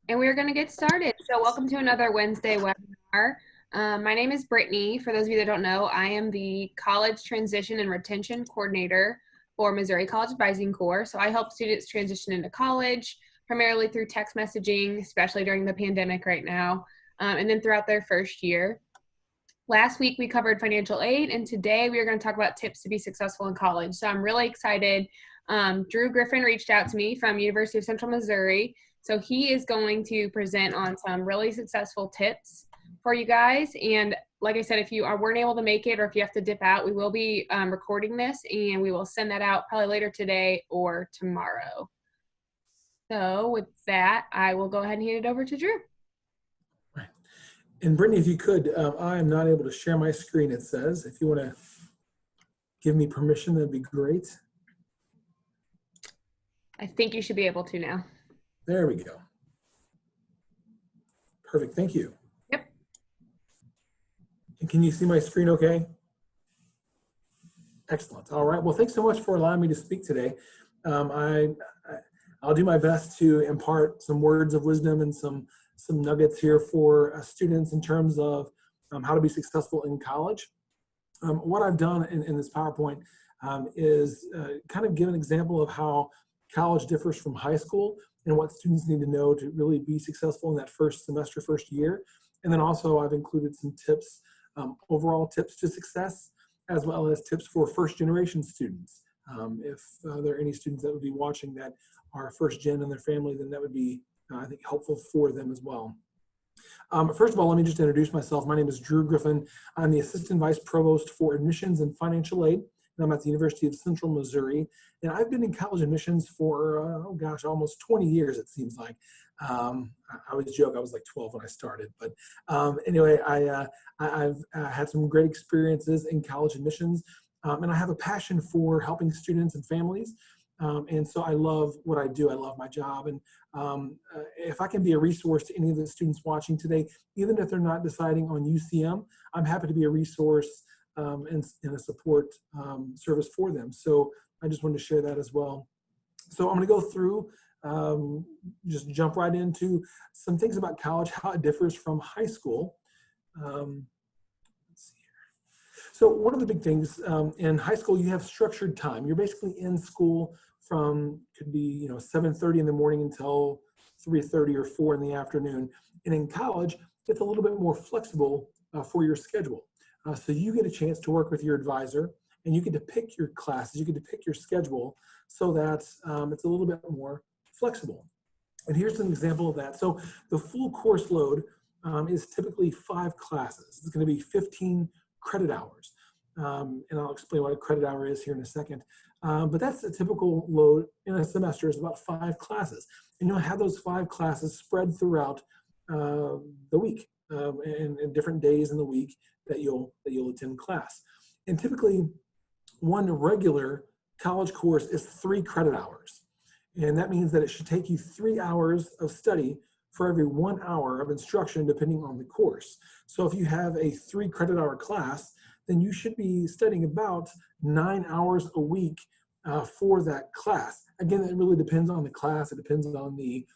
And we're going to get started. So welcome to another Wednesday webinar. My name is Brittany. For those of you that don't know, I am the College Transition and Retention Coordinator for Missouri College Advising Corps. So I help students transition into college, primarily through text messaging, especially during the pandemic right now, and then throughout their first year. Last week we covered financial aid, and today we are going to talk about tips to be successful in college. So I'm really excited. Drew Griffin reached out to me from University of Central Missouri. So he is going to present on some really successful tips for you guys. And like I said, if you weren't able to make it or if you have to dip out, we will be recording this and we will send that out probably later today or tomorrow. So with that, I will go ahead and hand it over to Drew. Right. And Brittany, if you could, I am not able to share my screen, it says. If you want to give me permission, that'd be great. I think you should be able to now. There we go. Perfect, thank you. Yep. And can you see my screen okay? Excellent, all right. Well, thanks so much for allowing me to speak today. I'll do my best to impart some words of wisdom and some nuggets here for students in terms of how to be successful in college. What I've done in this PowerPoint is kind of give an example of how college differs from high school and what students need to know to really be successful in that first semester, first year. And then also I've included some tips, overall tips to success, as well as tips for first generation students. If there are any students that would be watching that are first gen in their family, then that would be, I think, helpful for them as well. First of all, let me just introduce myself. My name is Drew Griffin. I'm the Assistant Vice Provost for Admissions and Financial Aid. And I'm at the University of Central Missouri. And I've been in college admissions for, oh gosh, almost 20 years, it seems like. I always joke I was like 12 when I started. But anyway, I've had some great experiences in college admissions. And I have a passion for helping students and families. And so I love what I do. I love my job. And if I can be a resource to any of the students watching today, even if they're not deciding on UCM, I'm happy to be a resource and a support service for them. So I just wanted to share that as well. So I'm going to go through, just jump right into some things about college, how it differs from high school. Let's see here. So one of the big things in high school, you have structured time. You're basically in school from, could be 7:30 in the morning until 3:30 or 4 in the afternoon. And in college, it's a little bit more flexible for your schedule. So you get a chance to work with your advisor and you get to pick your classes, you get to pick your schedule so that it's a little bit more flexible. And here's an example of that. So the full course load is typically 5 classes. It's going to be 15 credit hours. And I'll explain what a credit hour is here in a second. But that's a typical load in a semester is about 5 classes. And you'll have those 5 classes spread throughout the week and different days in the week that you'll attend class. And typically one regular college course is 3 credit hours. And that means that it should take you 3 hours of study for every 1 hour of instruction depending on the course. So if you have a 3 credit hour class, then you should be studying about 9 hours a week for that class. Again, it really depends on the class. It depends on the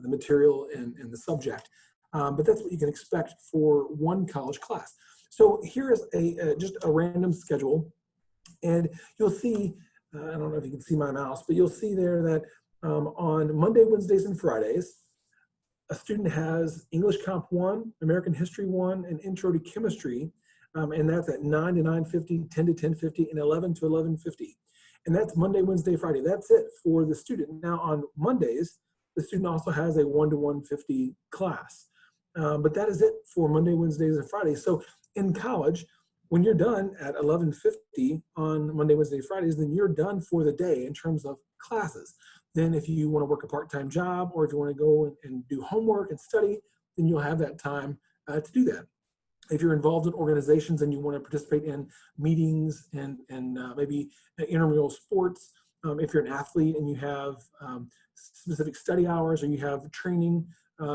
the material and the subject. But that's what you can expect for one college class. So here is just a random schedule. And you'll see, I don't know if you can see my mouse, but you'll see there that on Monday, Wednesdays, and Fridays, a student has English Comp 1, American History 1, and Intro to Chemistry. And that's at 9 to 9:50, 10 to 10:50, and 11 to 11:50. And that's Monday, Wednesday, Friday. That's it for the student. Now on Mondays, the student also has a 1 to 150 class. But that is it for Monday, Wednesdays, and Fridays. So in college, when you're done at 11:50 on Monday, Wednesday, Fridays, then you're done for the day in terms of classes. Then if you want to work a part-time job or if you want to go and do homework and study, then you'll have that time to do that. If you're involved in organizations and you want to participate in meetings and maybe intramural sports, if you're an athlete and you have specific study hours or you have training,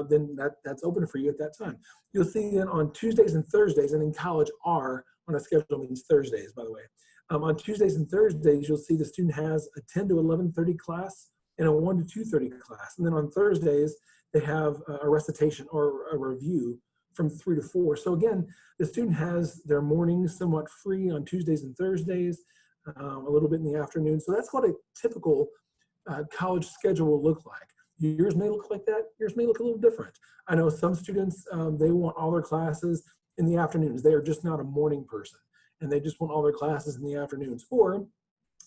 then that's open for you at that time. You'll see then on Tuesdays and Thursdays, and in college R on a schedule means Thursdays, by the way. On Tuesdays and Thursdays, you'll see the student has a 10 to 11:30 class and a 1 to 2:30 class. And then on Thursdays, they have a recitation or a review from 3 to 4. So again, the student has their mornings somewhat free on Tuesdays and Thursdays, a little bit in the afternoon. So that's what a typical college schedule will look like. Yours may look like that. Yours may look a little different. I know some students, they want all their classes in the afternoons. They are just not a morning person, and they just want all their classes in the afternoons. Or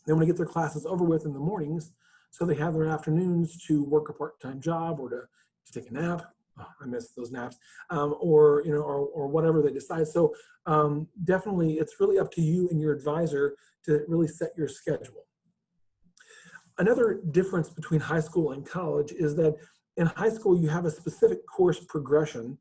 they want to get their classes over with in the mornings, so they have their afternoons to work a part-time job or to take a nap. Oh, I miss those naps, or or whatever they decide. So definitely, it's really up to you and your advisor to really set your schedule. Another difference between high school and college is that in high school you have a specific course progression,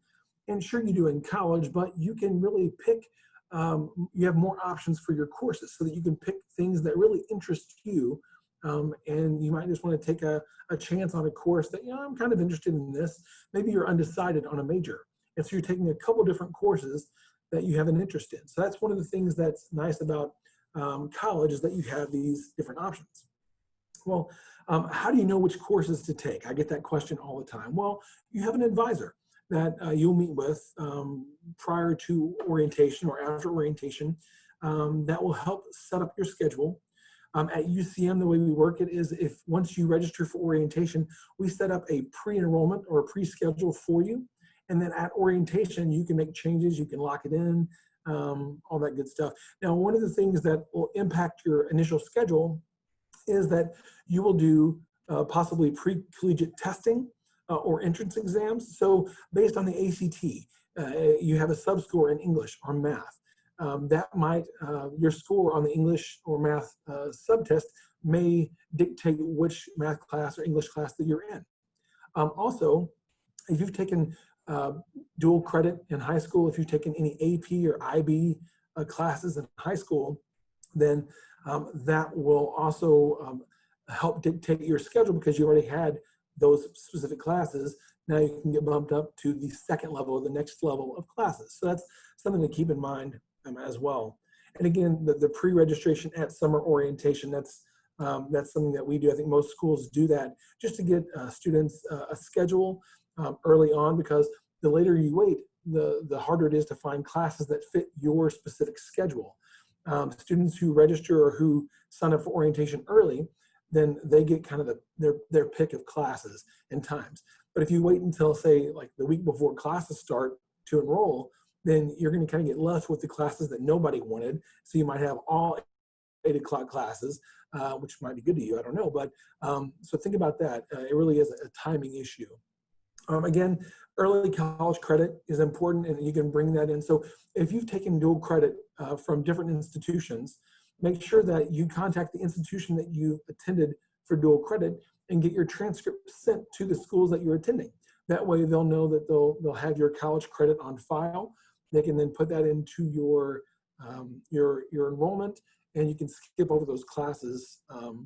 and sure you do in college, but you can really pick. You have more options for your courses, so that you can pick things that really interest you. And you might just want to take a chance on a course that, I'm kind of interested in this. Maybe you're undecided on a major. And so you're taking a couple different courses that you have an interest in. So that's one of the things that's nice about college, is that you have these different options. Well, how do you know which courses to take? I get that question all the time. Well, you have an advisor that you'll meet with prior to orientation or after orientation that will help set up your schedule. At UCM, the way we work it is, if once you register for orientation, we set up a pre-enrollment or a pre-schedule for you. And then at orientation, you can make changes, you can lock it in, all that good stuff. Now, one of the things that will impact your initial schedule is that you will do possibly pre-collegiate testing or entrance exams. So based on the ACT, you have a subscore in English or math. That might, your score on the English or math subtest may dictate which math class or English class that you're in. Also, if you've taken dual credit in high school, if you've taken any AP or IB classes in high school, then that will also help dictate your schedule, because you already had those specific classes. Now you can get bumped up to the second level or the next level of classes. So that's something to keep in mind as well. And again, the pre-registration at summer orientation, that's something that we do. I think most schools do that just to get students a schedule early on, because the later you wait, the harder it is to find classes that fit your specific schedule. Students who register or who sign up for orientation early, then they get kind of their pick of classes and times. But if you wait until, say, like the week before classes start to enroll, then you're going to kind of get left with the classes that nobody wanted. So you might have all 8 o'clock classes, which might be good to you, I don't know. But so think about that. It really is a timing issue. Again, early college credit is important, and you can bring that in. So if you've taken dual credit from different institutions, make sure that you contact the institution that you attended for dual credit and get your transcript sent to the schools that you're attending. That way they'll know that they'll have your college credit on file. They can then put that into your enrollment, and you can skip over those classes,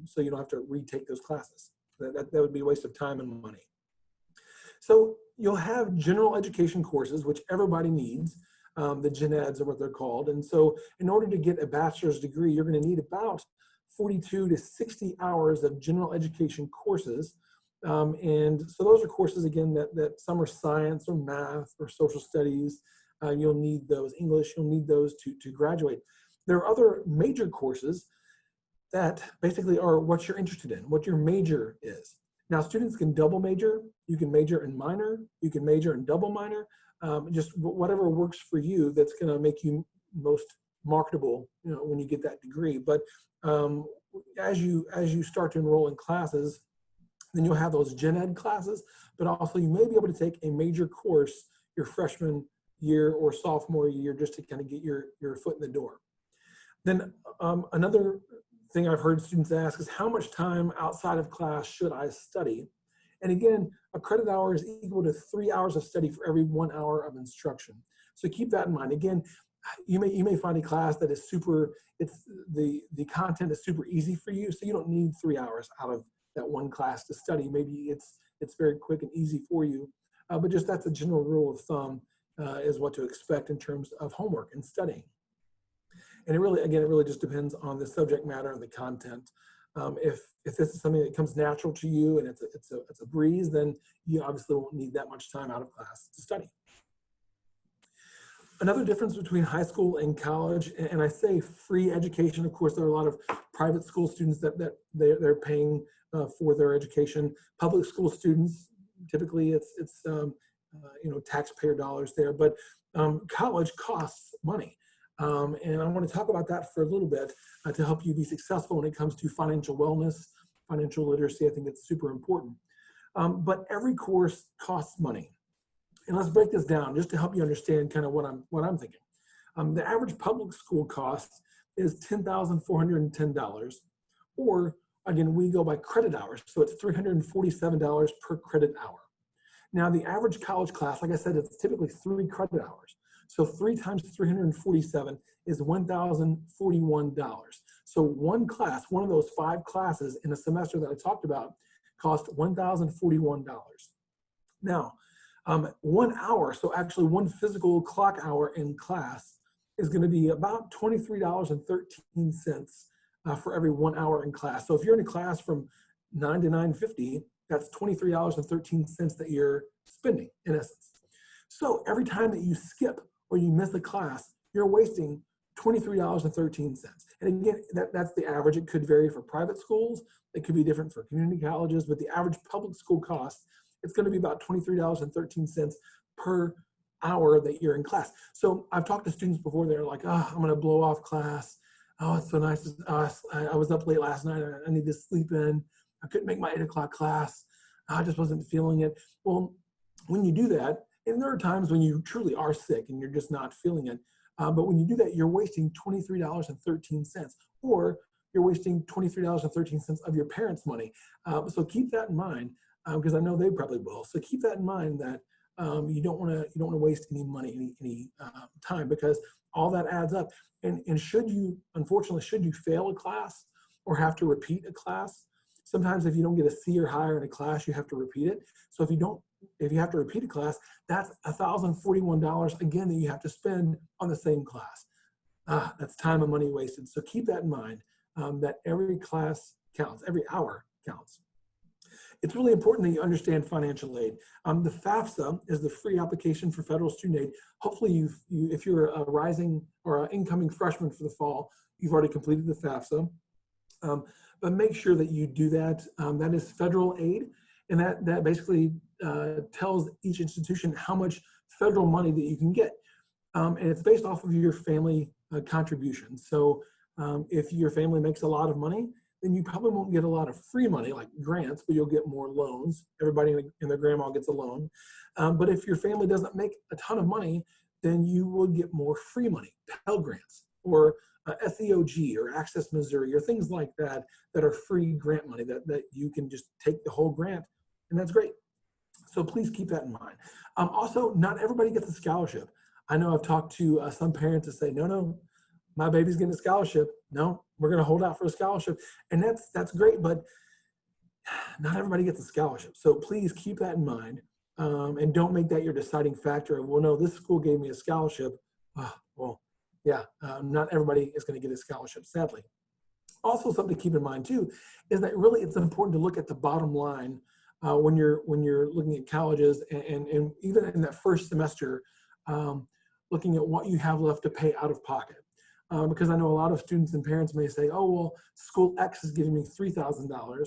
so you don't have to retake those classes. That would be a waste of time and money. So you'll have general education courses, which everybody needs. The gen eds are what they're called. And so in order to get a bachelor's degree, you're going to need about 42 to 60 hours of general education courses. And so those are courses, again, that some are science or math or social studies. You'll need those. English, you'll need those to graduate. There are other major courses that basically are what you're interested in, what your major is. Now, students can double major. You can major in minor. You can major in double minor. Just whatever works for you, that's going to make you most marketable, when you get that degree. But as you start to enroll in classes, then you'll have those gen ed classes, but also you may be able to take a major course your freshman year or sophomore year, just to kind of get your foot in the door. Then another thing I've heard students ask is, how much time outside of class should I study? And again, a credit hour is equal to 3 hours of study for every 1 hour of instruction. So keep that in mind. Again, you may find a class that is the content is super easy for you, so you don't need 3 hours out of that one class to study. Maybe it's very quick and easy for you, but just that's a general rule of thumb, is what to expect in terms of homework and studying. And it really just depends on the subject matter and the content. If this is something that comes natural to you and it's a breeze, then you obviously won't need that much time out of class to study. Another difference between high school and college, and I say free education, of course, there are a lot of private school students that they're paying for their education. Public school students, typically it's taxpayer dollars there, but college costs money. And I want to talk about that for a little bit to help you be successful when it comes to financial wellness, financial literacy. I think it's super important. But every course costs money. And let's break this down just to help you understand kind of what I'm thinking. The average public school cost is $10,410, or again, we go by credit hours, so it's $347 per credit hour. Now, the average college class, like I said, it's typically 3 credit hours. So 3 times 347 is $1,041. So one class, one of those 5 classes in a semester that I talked about, cost $1,041. Now, 1 hour, so actually 1 physical clock hour in class is going to be about $23.13 for every 1 hour in class. So if you're in a class from 9 to 9:50, that's $23.13 that you're spending in essence. So every time that you skip or you miss a class, you're wasting $23.13. And again, that's the average. It could vary for private schools. It could be different for community colleges, but the average public school cost, it's going to be about $23.13 per hour that you're in class. So I've talked to students before, they're like, oh, I'm going to blow off class. Oh, it's so nice. I was up late last night. I need to sleep in. I couldn't make my 8 o'clock class. I just wasn't feeling it. Well, when you do that, and there are times when you truly are sick and you're just not feeling it, but when you do that, you're wasting $23.13, or you're wasting $23.13 of your parents' money. So keep that in mind, because I know they probably will. So keep that in mind that you don't want to waste any money, any time, because all that adds up. And unfortunately, should you fail a class or have to repeat a class, sometimes if you don't get a C or higher in a class, you have to repeat it. So if you have to repeat a class, that's $1,041 again that you have to spend on the same class. That's time and money wasted. So keep that in mind, that every class counts, every hour counts. It's really important that you understand financial aid. The FAFSA is the free application for federal student aid. Hopefully if you're a rising or an incoming freshman for the fall, you've already completed the FAFSA. But make sure that you do that. That is federal aid, and that basically tells each institution how much federal money that you can get. And it's based off of your family contributions. So if your family makes a lot of money, then you probably won't get a lot of free money like grants, but you'll get more loans. Everybody and their grandma gets a loan. But if your family doesn't make a ton of money, then you will get more free money, Pell Grants, or SEOG, or Access Missouri, or things like that are free grant money that you can just take the whole grant, and that's great. So please keep that in mind. Also, not everybody gets a scholarship. I know I've talked to some parents that say, no, my baby's getting a scholarship. No, we're going to hold out for a scholarship. And that's great, but not everybody gets a scholarship. So please keep that in mind, and don't make that your deciding factor of, well, no, this school gave me a scholarship. Not everybody is going to get a scholarship, sadly. Also, something to keep in mind too is that really it's important to look at the bottom line when you're looking at colleges, and even in that first semester, looking at what you have left to pay out of pocket. Because I know a lot of students and parents may say, oh, well, school X is giving me $3,000,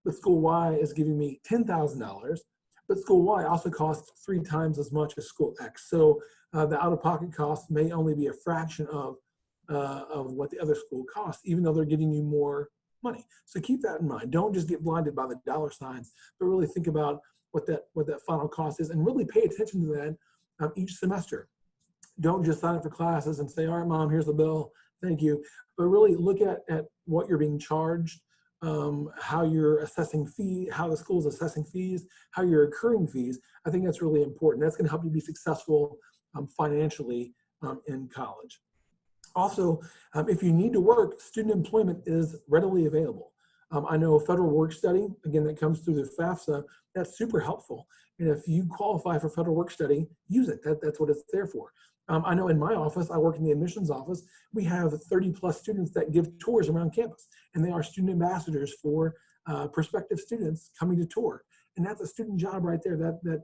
but school Y is giving me $10,000, but school Y also costs 3 times as much as school X. So the out-of-pocket cost may only be a fraction of what the other school costs, even though they're giving you more money. So keep that in mind. Don't just get blinded by the dollar signs, but really think about what that final cost is, and really pay attention to that each semester. Don't just sign up for classes and say, all right, Mom, here's the bill, thank you. But really look at what you're being charged, how you're assessing how the school's assessing fees, how you're accruing fees. I think that's really important. That's going to help you be successful financially in college. Also, if you need to work, student employment is readily available. I know federal work study, again, that comes through the FAFSA, that's super helpful. And if you qualify for federal work study, use it. That's what it's there for. I know in my office, I work in the admissions office, we have 30+ students that give tours around campus. and they are student ambassadors for prospective students coming to tour. And that's a student job right there. That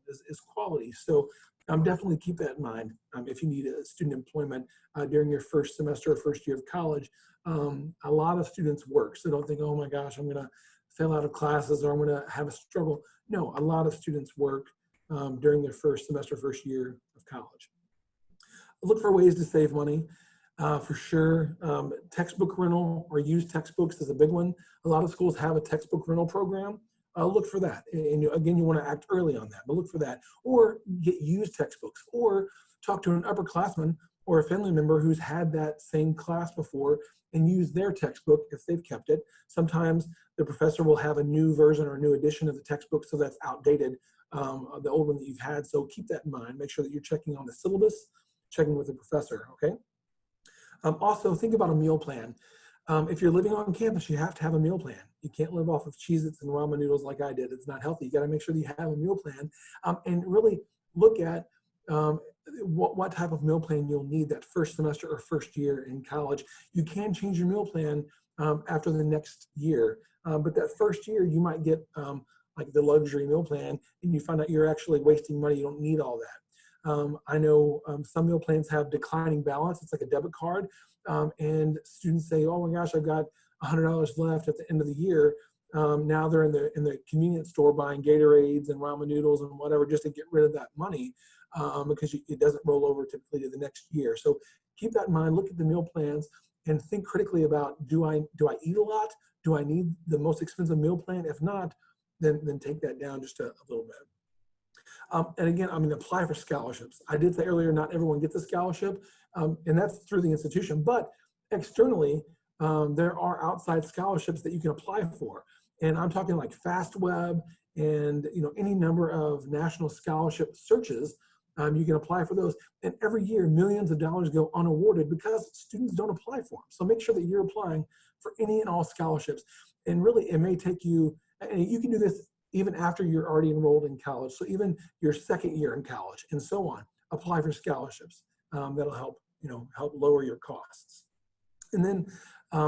is quality. So definitely keep that in mind if you need a student employment during your first semester or first year of college. A lot of students work, so don't think, oh my gosh, I'm going to fail out of classes or I'm going to have a struggle. No, a lot of students work during their first semester, first year of college. Look for ways to save money. For sure. Textbook rental or used textbooks is a big one. A lot of schools have a textbook rental program. Look for that. And again, you want to act early on that, but look for that. Or get used textbooks, or talk to an upperclassman or a family member who's had that same class before and use their textbook if they've kept it. Sometimes the professor will have a new version or a new edition of the textbook, so that's outdated, the old one that you've had. So keep that in mind. Make sure that you're checking on the syllabus, checking with the professor, okay? Also, think about a meal plan. If you're living on campus, you have to have a meal plan. You can't live off of Cheez-Its and ramen noodles like I did. It's not healthy. You got to make sure that you have a meal plan and really look at what type of meal plan you'll need that first semester or first year in college. You can change your meal plan after the next year, but that first year you might get like the luxury meal plan and you find out you're actually wasting money. You don't need all that. I know some meal plans have declining balance. It's like a debit card. And students say, oh my gosh, I've got $100 left at the end of the year. Now they're in the convenience store buying Gatorades and ramen noodles and whatever just to get rid of that money because it doesn't roll over typically to the next year. So keep that in mind. Look at the meal plans and think critically about, do I eat a lot? Do I need the most expensive meal plan? If not, then take that down just a little bit. And again, apply for scholarships. I did say earlier, not everyone gets a scholarship, and that's through the institution, but externally, there are outside scholarships that you can apply for. And I'm talking like FastWeb and any number of national scholarship searches. You can apply for those. And every year, millions of dollars go unawarded because students don't apply for them. So make sure that you're applying for any and all scholarships. And really, it may take you, and you can do this even after you're already enrolled in college. So even your second year in college and so on, apply for scholarships. That'll help, help lower your costs. And then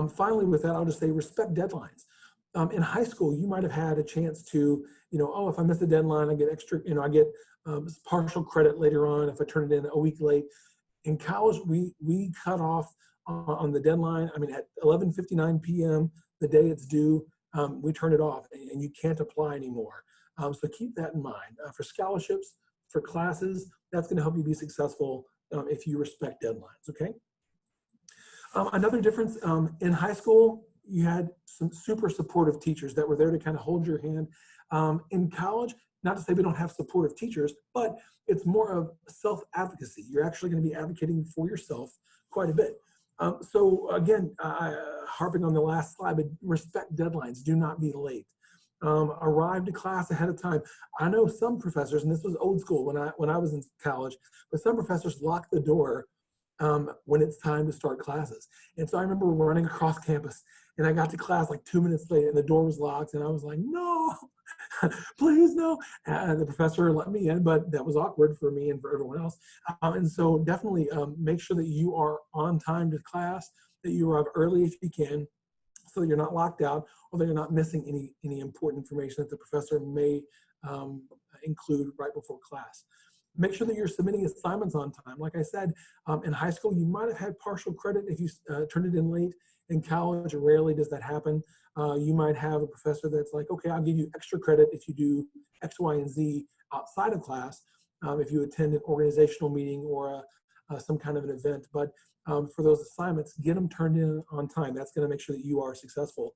finally with that, I'll just say respect deadlines. In high school, you might have had a chance to, oh, if I miss the deadline, I get extra, I get partial credit later on if I turn it in a week late. In college, we cut off on the deadline. At 11:59 p.m., the day it's due, we turn it off and you can't apply anymore. So keep that in mind. For scholarships, for classes, that's going to help you be successful if you respect deadlines, okay? Another difference, in high school, you had some super supportive teachers that were there to kind of hold your hand. In college, not to say we don't have supportive teachers, but it's more of self-advocacy. You're actually going to be advocating for yourself quite a bit. So again, harping on the last slide, but respect deadlines. Do not be late. Arrive to class ahead of time. I know some professors, and this was old school when I was in college, but some professors lock the door when it's time to start classes. And so I remember running across campus and I got to class like 2 minutes late and the door was locked and I was like, no, please no. And the professor let me in, but that was awkward for me and for everyone else. And so definitely make sure that you are on time to class, that you arrive early if you can, so that you're not locked out or that you're not missing any important information that the professor may include right before class. Make sure that you're submitting assignments on time. Like I said, in high school, you might have had partial credit if you turned it in late. In college, rarely does that happen. You might have a professor that's like, okay, I'll give you extra credit if you do X, Y, and Z outside of class, if you attend an organizational meeting or some kind of an event. But for those assignments, get them turned in on time. That's going to make sure that you are successful.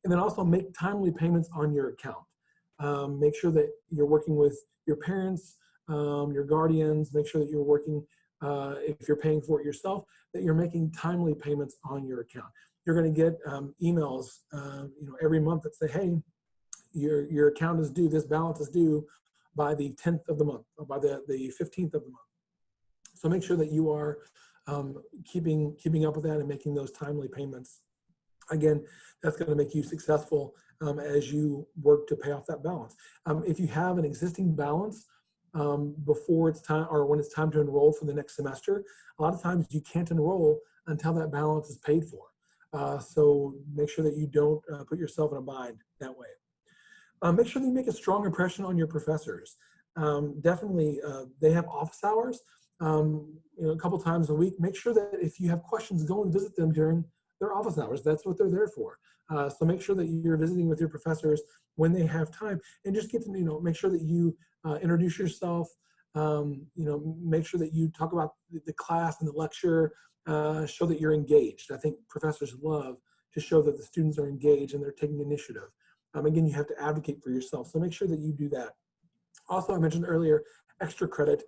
And then also make timely payments on your account. Make sure that you're working with your parents, your guardians. Make sure that you're working, if you're paying for it yourself, that you're making timely payments on your account. You're going to get emails every month that say, hey, your account is due, this balance is due by the 10th of the month or by the 15th of the month. So make sure that you are keeping up with that and making those timely payments. Again, that's going to make you successful as you work to pay off that balance. If you have an existing balance before it's time or when it's time to enroll for the next semester, a lot of times you can't enroll until that balance is paid for. So make sure that you don't put yourself in a bind that way. Make sure that you make a strong impression on your professors. Definitely, they have office hours, a couple times a week. Make sure that if you have questions, go and visit them during their office hours. That's what they're there for. So make sure that you're visiting with your professors when they have time, and just get to, make sure that you introduce yourself. Make sure that you talk about the class and the lecture, show that you're engaged. I think professors love to show that the students are engaged and they're taking initiative. Again, you have to advocate for yourself, so make sure that you do that. Also, I mentioned earlier, extra credit.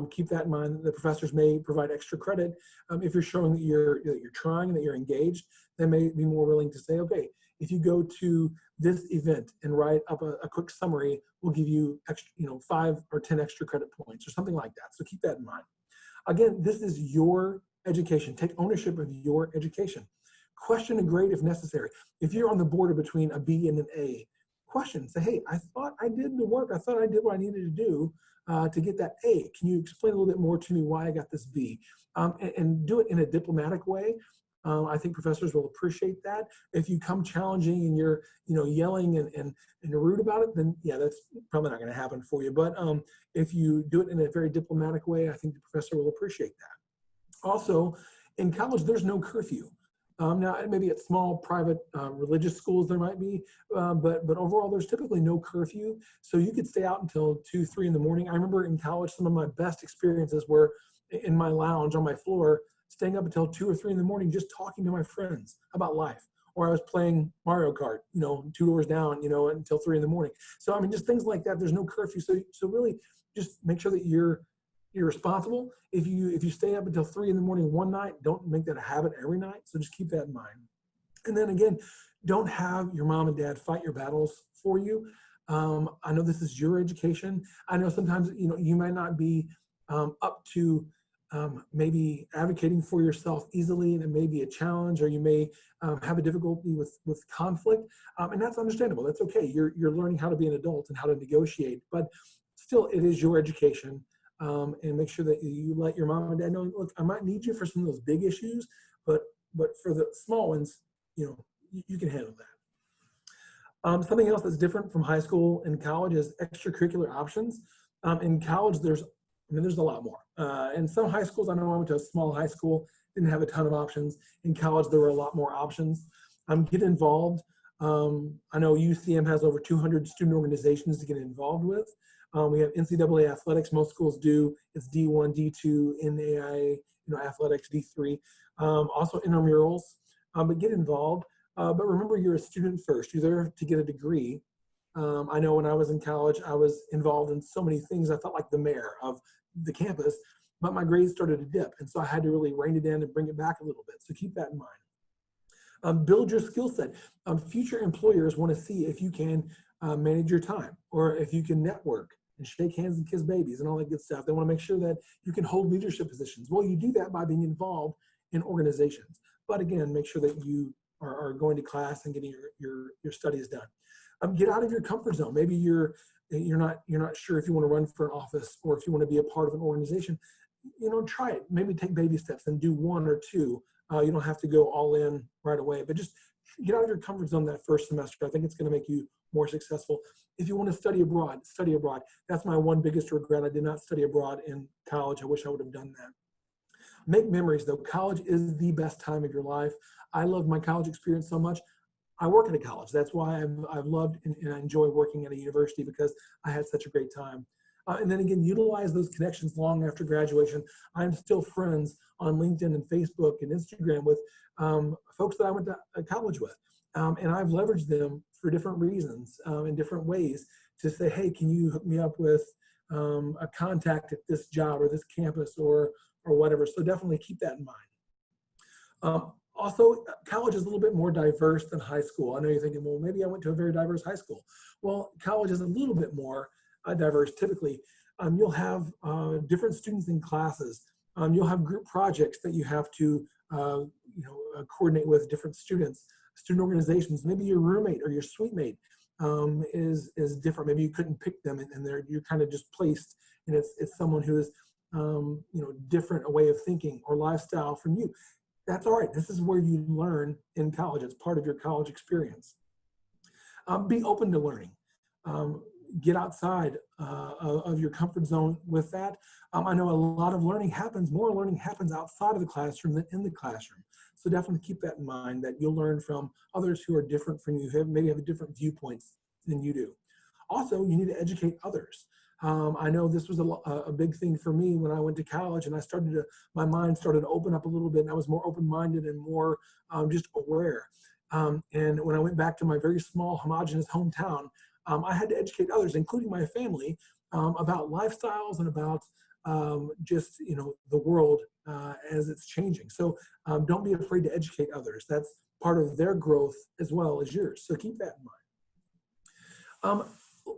Keep that in mind. The professors may provide extra credit if you're showing that you're trying and that you're engaged. They may be more willing to say, okay, if you go to this event and write up a quick summary, we'll give you extra, 5 or 10 extra credit points or something like that. So keep that in mind. Again, this is your education. Take ownership of your education. Question and grade if necessary. If you're on the border between a B and an A, question. Say, hey, I thought I did the work. I thought I did what I needed to do to get that A. Can you explain a little bit more to me why I got this B? And do it in a diplomatic way. I think professors will appreciate that. If you come challenging and you're, yelling and rude about it, then yeah, that's probably not going to happen for you. But if you do it in a very diplomatic way, I think the professor will appreciate that. Also, in college, there's no curfew. Now, maybe at small private religious schools there might be, but overall there's typically no curfew. So you could stay out until 2, 3 in the morning. I remember in college, some of my best experiences were in my lounge on my floor, staying up until 2 or 3 in the morning, just talking to my friends about life. Or I was playing Mario Kart, 2 doors down, until 3 in the morning. So, just things like that. There's no curfew. So really just make sure that you're responsible. If you stay up until 3 in the morning one night, don't make that a habit every night. So just keep that in mind. And then again, don't have your mom and dad fight your battles for you. I know this is your education. I know sometimes you might not be up to maybe advocating for yourself easily, and it may be a challenge, or you may have a difficulty with conflict, and that's understandable. That's okay. You're learning how to be an adult and how to negotiate, but still, it is your education. And make sure that you let your mom and dad know, look, I might need you for some of those big issues, but for the small ones, you can handle that. Something else that's different from high school and college is extracurricular options. In college, there's a lot more. In some high schools, I know I went to a small high school, didn't have a ton of options. In college, there were a lot more options. Get involved. I know UCM has over 200 student organizations to get involved with. We have NCAA athletics. Most schools do. It's D1, D2, NAIA, athletics, D3. Also intramurals. But get involved. But remember, you're a student first. You're there to get a degree. I know when I was in college, I was involved in so many things. I felt like the mayor of the campus, but my grades started to dip. And so I had to really rein it in and bring it back a little bit. So keep that in mind. Build your skill set. Future employers want to see if you can manage your time, or if you can network and shake hands and kiss babies and all that good stuff. They want to make sure that you can hold leadership positions. Well, you do that by being involved in organizations. But again, make sure that you are going to class and getting your studies done. Get out of your comfort zone. Maybe you're not sure if you want to run for an office, or if you want to be a part of an organization. Try it. Maybe take baby steps and do 1 or 2. You don't have to go all in right away, but just get out of your comfort zone that first semester. I think it's going to make you more successful. If you want to study abroad, study abroad. That's my one biggest regret. I did not study abroad in college. I wish I would have done that. Make memories, though. College is the best time of your life. I love my college experience so much. I work at a college. That's why I've loved and I enjoy working at a university, because I had such a great time. And then again, utilize those connections long after graduation. I'm still friends on LinkedIn and Facebook and Instagram with folks that I went to college with. And I've leveraged them for different reasons, in different ways, to say, hey, can you hook me up with a contact at this job or this campus or whatever. So definitely keep that in mind. Also, college is a little bit more diverse than high school. I know you're thinking, well, maybe I went to a very diverse high school. Well, college is a little bit more diverse. Typically, you'll have different students in classes. You'll have group projects that you have to coordinate with different students, student organizations. Maybe your roommate or your suite mate is different. Maybe you couldn't pick them, and you're kind of just placed, and it's someone who is different, a way of thinking or lifestyle from you. That's all right. This is where you learn in college. It's part of your college experience. Be open to learning. Um, get outside of your comfort zone with that. I know a lot of learning happens, more learning happens outside of the classroom than in the classroom. So definitely keep that in mind, that you'll learn from others who are different from you, who maybe have a different viewpoints than you do. Also, you need to educate others. I know this was a big thing for me when I went to college, and my mind started to open up a little bit, and I was more open-minded and more just aware. And when I went back to my very small, homogenous hometown, I had to educate others, including my family, about lifestyles and about just the world as it's changing. So don't be afraid to educate others. That's part of their growth as well as yours. So keep that in mind.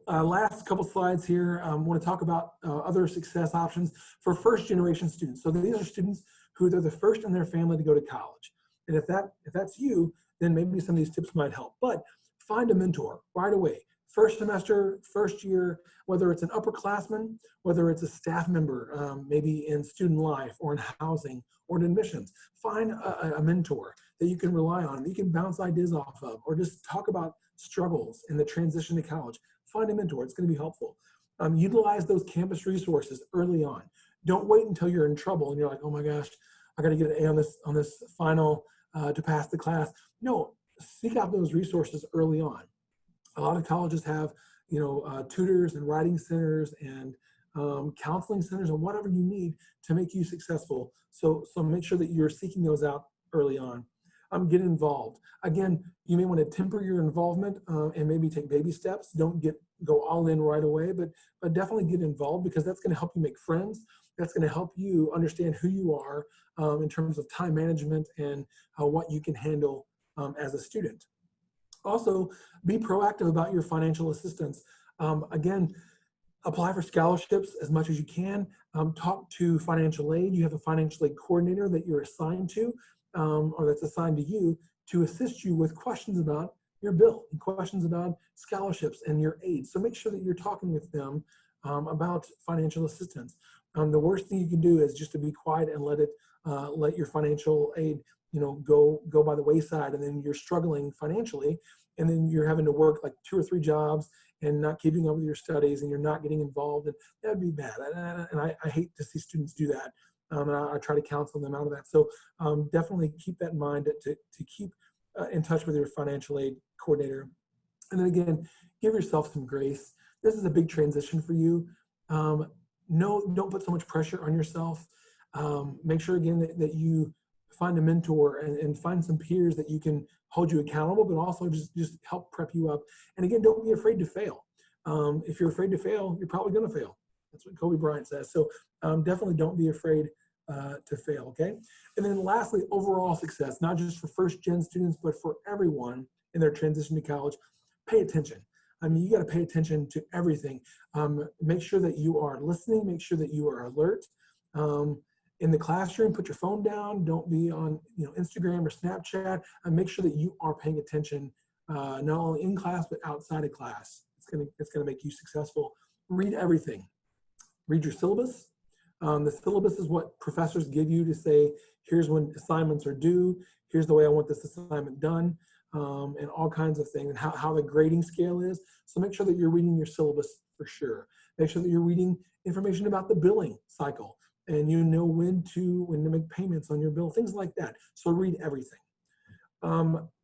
Last couple slides here. I want to talk about other success options for first generation students. So these are students who they're the first in their family to go to college. And if that's you, then maybe some of these tips might help. But find a mentor right away. First semester, first year, whether it's an upperclassman, whether it's a staff member, maybe in student life or in housing or in admissions, find a mentor that you can rely on, that you can bounce ideas off of, or just talk about struggles in the transition to college. Find a mentor, it's gonna be helpful. Utilize those campus resources early on. Don't wait until you're in trouble and you're like, oh my gosh, I gotta get an A on this final to pass the class. No, seek out those resources early on. A lot of colleges have, tutors and writing centers and counseling centers and whatever you need to make you successful. So make sure that you're seeking those out early on. Get involved. Again, you may want to temper your involvement and maybe take baby steps. Don't go all in right away, but definitely get involved, because that's going to help you make friends. That's going to help you understand who you are in terms of time management and what you can handle as a student. Also, be proactive about your financial assistance. Again, apply for scholarships as much as you can. Talk to financial aid. You have a financial aid coordinator that you're assigned to, or that's assigned to you, to assist you with questions about your bill and questions about scholarships and your aid. So make sure that you're talking with them about financial assistance. The worst thing you can do is just to be quiet and let your financial aid go by the wayside, and then you're struggling financially, and then you're having to work like 2 or 3 jobs and not keeping up with your studies, and you're not getting involved, and that would be bad. And I hate to see students do that. And I try to counsel them out of that. So definitely keep that in mind to keep in touch with your financial aid coordinator. And then again, give yourself some grace. This is a big transition for you. Don't put so much pressure on yourself. Make sure again that you find a mentor and find some peers that you can hold you accountable, but also just help prep you up. And again, don't be afraid to fail. If you're afraid to fail, you're probably going to fail. That's what Kobe Bryant says. So definitely don't be afraid to fail, okay? And then lastly, overall success, not just for first-gen students, but for everyone in their transition to college. Pay attention. I mean, you got to pay attention to everything. Make sure that you are listening. Make sure that you are alert. In the classroom, put your phone down. Don't be on Instagram or Snapchat. And make sure that you are paying attention, not only in class, but outside of class. It's gonna make you successful. Read everything. Read your syllabus. The syllabus is what professors give you to say, here's when assignments are due, here's the way I want this assignment done, and all kinds of things, and how the grading scale is. So make sure that you're reading your syllabus for sure. Make sure that you're reading information about the billing cycle, and you know when to make payments on your bill, things like that. So read everything.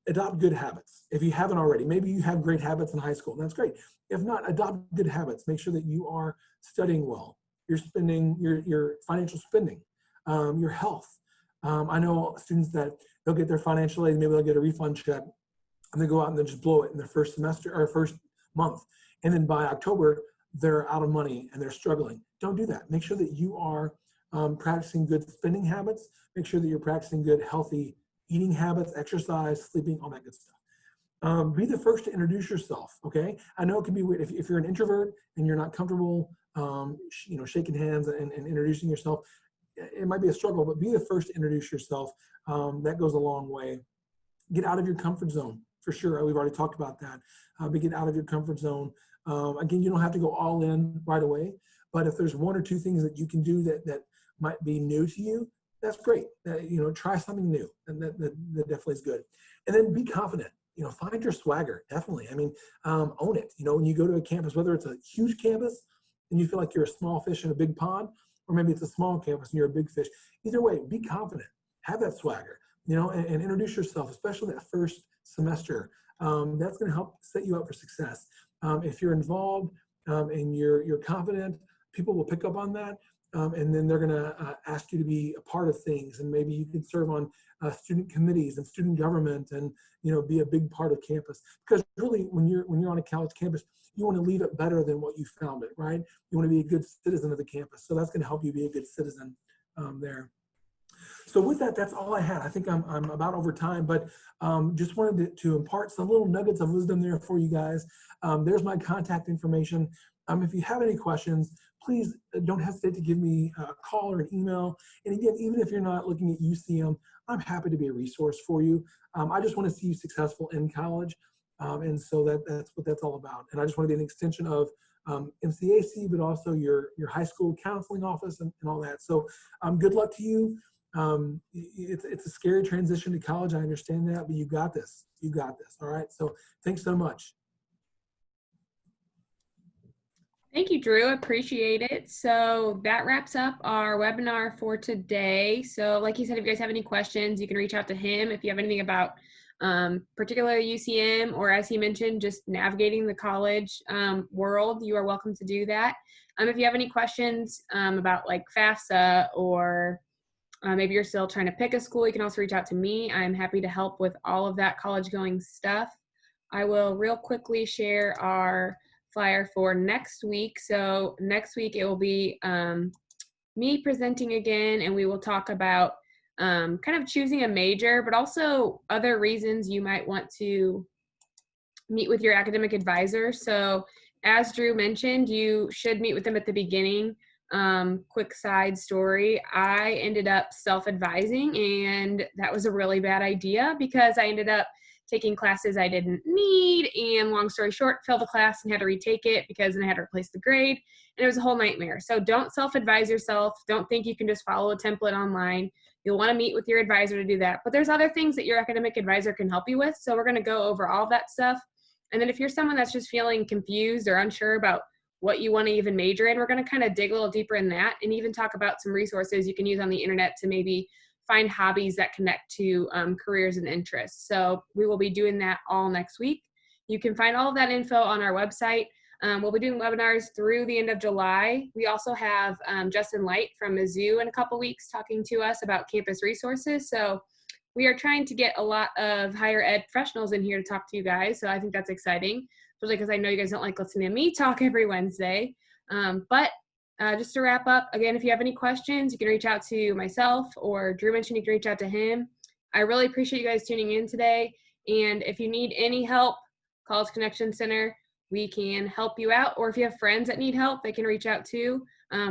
Adopt good habits. If you haven't already, maybe you have great habits in high school, and that's great. If not, adopt good habits. Make sure that you are studying well. You're spending your financial spending, your health. I know students that they'll get their financial aid, maybe they'll get a refund check, and they go out and they just blow it in their first semester or first month. And then by October, they're out of money and they're struggling. Don't do that. Make sure that you are practicing good spending habits. Make sure that you're practicing good, healthy eating habits, exercise, sleeping, all that good stuff. Be the first to introduce yourself, okay? I know it can be weird if you're an introvert and you're not comfortable shaking hands and introducing yourself. It might be a struggle, but be the first to introduce yourself. That goes a long way. Get out of your comfort zone, for sure. We've already talked about that. But get out of your comfort zone. Again, you don't have to go all in right away, but if there's 1 or 2 things that you can do that might be new to you, that's great. Try something new, and that definitely is good. And then be confident. Find your swagger. Definitely. I mean, own it. When you go to a campus, whether it's a huge campus and you feel like you're a small fish in a big pond, or maybe it's a small campus and you're a big fish. Either way, be confident. Have that swagger. And introduce yourself, especially that first semester. That's going to help set you up for success. If you're involved and you're confident, people will pick up on that. And then they're going to ask you to be a part of things, and maybe you can serve on student committees and student government, and be a big part of campus. Because really, when you're on a college campus, you want to leave it better than what you found it, right? You want to be a good citizen of the campus, so that's going to help you be a good citizen there. So with that, that's all I had. I think I'm about over time, but just wanted to impart some little nuggets of wisdom there for you guys. There's my contact information. If you have any questions, please don't hesitate to give me a call or an email. And again, even if you're not looking at UCM, I'm happy to be a resource for you. I just want to see you successful in college. And so that's what that's all about. And I just want to be an extension of MCAC, but also your high school counseling office and all that. So good luck to you. It's a scary transition to college. I understand that, but you got this. You got this. All right. So thanks so much. Thank you, Drew. Appreciate it. So that wraps up our webinar for today. So like you said, if you guys have any questions, you can reach out to him. If you have anything about particular UCM, or as he mentioned, just navigating the college world, you are welcome to do that. If you have any questions about like FAFSA, or maybe you're still trying to pick a school, you can also reach out to me. I'm happy to help with all of that college going stuff. I will real quickly share our flyer for next week. So next week it will be me presenting again, and we will talk about kind of choosing a major, but also other reasons you might want to meet with your academic advisor. So as Drew mentioned, you should meet with them at the beginning. Quick side story, I ended up self-advising, and that was a really bad idea because I ended up taking classes I didn't need, and long story short, failed the class and had to retake it because then I had to replace the grade, and it was a whole nightmare. So don't self-advise yourself. Don't think you can just follow a template online. You'll want to meet with your advisor to do that. But there's other things that your academic advisor can help you with. So we're going to go over all of that stuff. And then if you're someone that's just feeling confused or unsure about what you want to even major in, we're going to kind of dig a little deeper in that, and even talk about some resources you can use on the internet to maybe find hobbies that connect to careers and interests. So we will be doing that all next week. You can find all of that info on our website. We'll be doing webinars through the end of July. We also have Justin Light from Mizzou in a couple weeks talking to us about campus resources. So we are trying to get a lot of higher ed professionals in here to talk to you guys. So I think that's exciting, especially because I know you guys don't like listening to me talk every Wednesday. Just to wrap up, again, if you have any questions, you can reach out to myself, or Drew mentioned you can reach out to him. I really appreciate you guys tuning in today. And if you need any help, College Connection Center, we can help you out. Or if you have friends that need help, they can reach out too.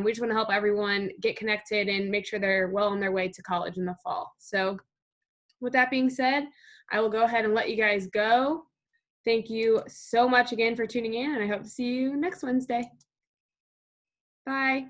We just want to help everyone get connected and make sure they're well on their way to college in the fall. So with that being said, I will go ahead and let you guys go. Thank you so much again for tuning in, and I hope to see you next Wednesday. Bye.